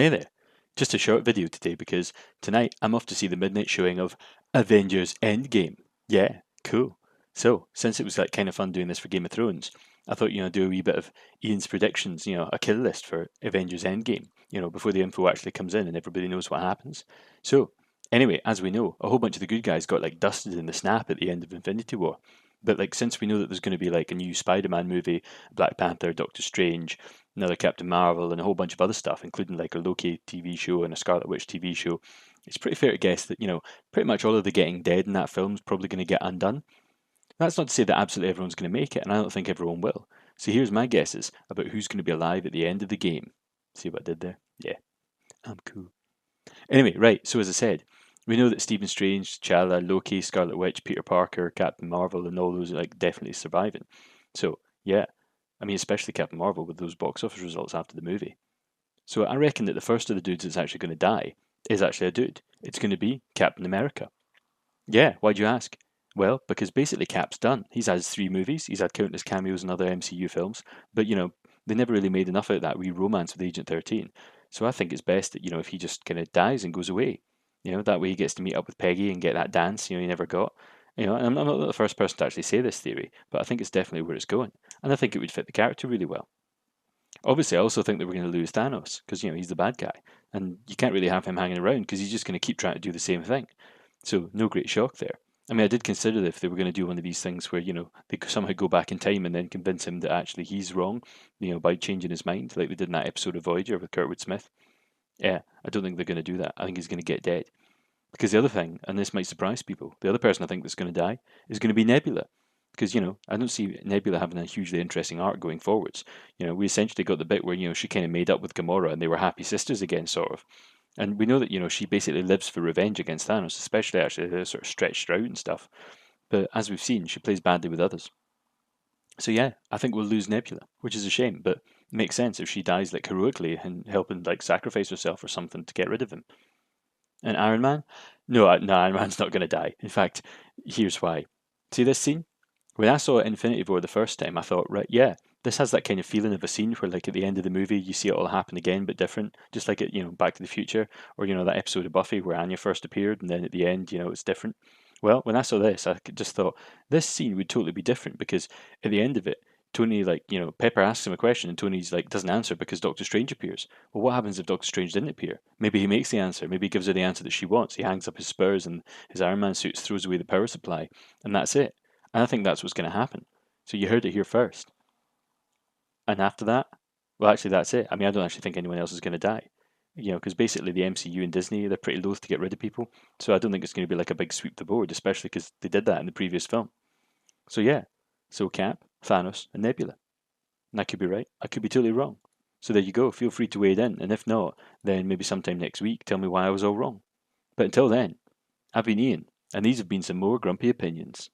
Hey there. Just a short video today because tonight I'm off to see the midnight showing of Avengers Endgame. Yeah, cool. So, since it was like kind of fun doing this for Game of Thrones, I thought, do a wee bit of Ian's predictions, a kill list for Avengers Endgame, before the info actually comes in and everybody knows what happens. So, anyway, as we know, a whole bunch of the good guys got like dusted in the snap at the end of Infinity War. But like since we know that there's going to be like a new Spider-Man movie, Black Panther, Doctor Strange, another Captain Marvel, and a whole bunch of other stuff, including like a Loki TV show and a Scarlet Witch TV show, it's pretty fair to guess that, pretty much all of the getting dead in that film is probably going to get undone. That's not to say that absolutely everyone's going to make it, and I don't think everyone will. So here's my guesses about who's going to be alive at the end of the game. See what I did there? Yeah, I'm cool. Anyway, right, so as I said, we know that Stephen Strange, T'Challa, Loki, Scarlet Witch, Peter Parker, Captain Marvel, and all those are like definitely surviving. So, yeah, I mean, especially Captain Marvel with those box office results after the movie. So I reckon that the first of the dudes that's actually going to die is actually a dude. It's going to be Captain America. Yeah, why'd you ask? Well, because basically Cap's done. He's had 3 movies, he's had countless cameos in other MCU films, but they never really made enough out of that wee romance with Agent 13. So I think it's best that, if he just kind of dies and goes away, that way he gets to meet up with Peggy and get that dance, he never got. And I'm not the first person to actually say this theory, but I think it's definitely where it's going. And I think it would fit the character really well. Obviously, I also think that we're going to lose Thanos because he's the bad guy, and you can't really have him hanging around because he's just going to keep trying to do the same thing. So no great shock there. I mean, I did consider if they were going to do one of these things where they could somehow go back in time and then convince him that actually he's wrong, by changing his mind, like they did in that episode of Voyager with Kurtwood Smith. Yeah, I don't think they're going to do that. I think he's going to get dead. Because the other thing, and this might surprise people, the other person I think that's going to die is going to be Nebula. Because, I don't see Nebula having a hugely interesting arc going forwards. We essentially got the bit where, she kind of made up with Gamora and they were happy sisters again, sort of. And we know that, she basically lives for revenge against Thanos, especially actually they're sort of stretched out and stuff. But as we've seen, she plays badly with others. So yeah, I think we'll lose Nebula, which is a shame, but it makes sense if she dies like heroically and helping like sacrifice herself or something to get rid of him. And Iron Man? No, no, Iron Man's not going to die. In fact, here's why. See this scene? When I saw Infinity War the first time, I thought, right, yeah, this has that kind of feeling of a scene where, like, at the end of the movie, you see it all happen again, but different, just like it, Back to the Future, or that episode of Buffy where Anya first appeared, and then at the end, it's different. Well, when I saw this, I just thought this scene would totally be different because at the end of it, Tony, like, Pepper asks him a question and Tony's like doesn't answer because Doctor Strange appears. Well, what happens if Doctor Strange didn't appear? Maybe he makes the answer. Maybe he gives her the answer that she wants. He hangs up his spurs and his Iron Man suits, throws away the power supply, and that's it. And I think that's what's going to happen. So you heard it here first. And after that, well, actually, that's it. I mean, I don't actually think anyone else is going to die. Because basically the MCU and Disney, they're pretty loath to get rid of people. So I don't think it's going to be like a big sweep the board, especially because they did that in the previous film. So yeah, so Cap, Thanos, and Nebula. And I could be right. I could be totally wrong. So there you go. Feel free to weigh it in. And if not, then maybe sometime next week, tell me why I was all wrong. But until then, I've been Ian, and these have been some more grumpy opinions.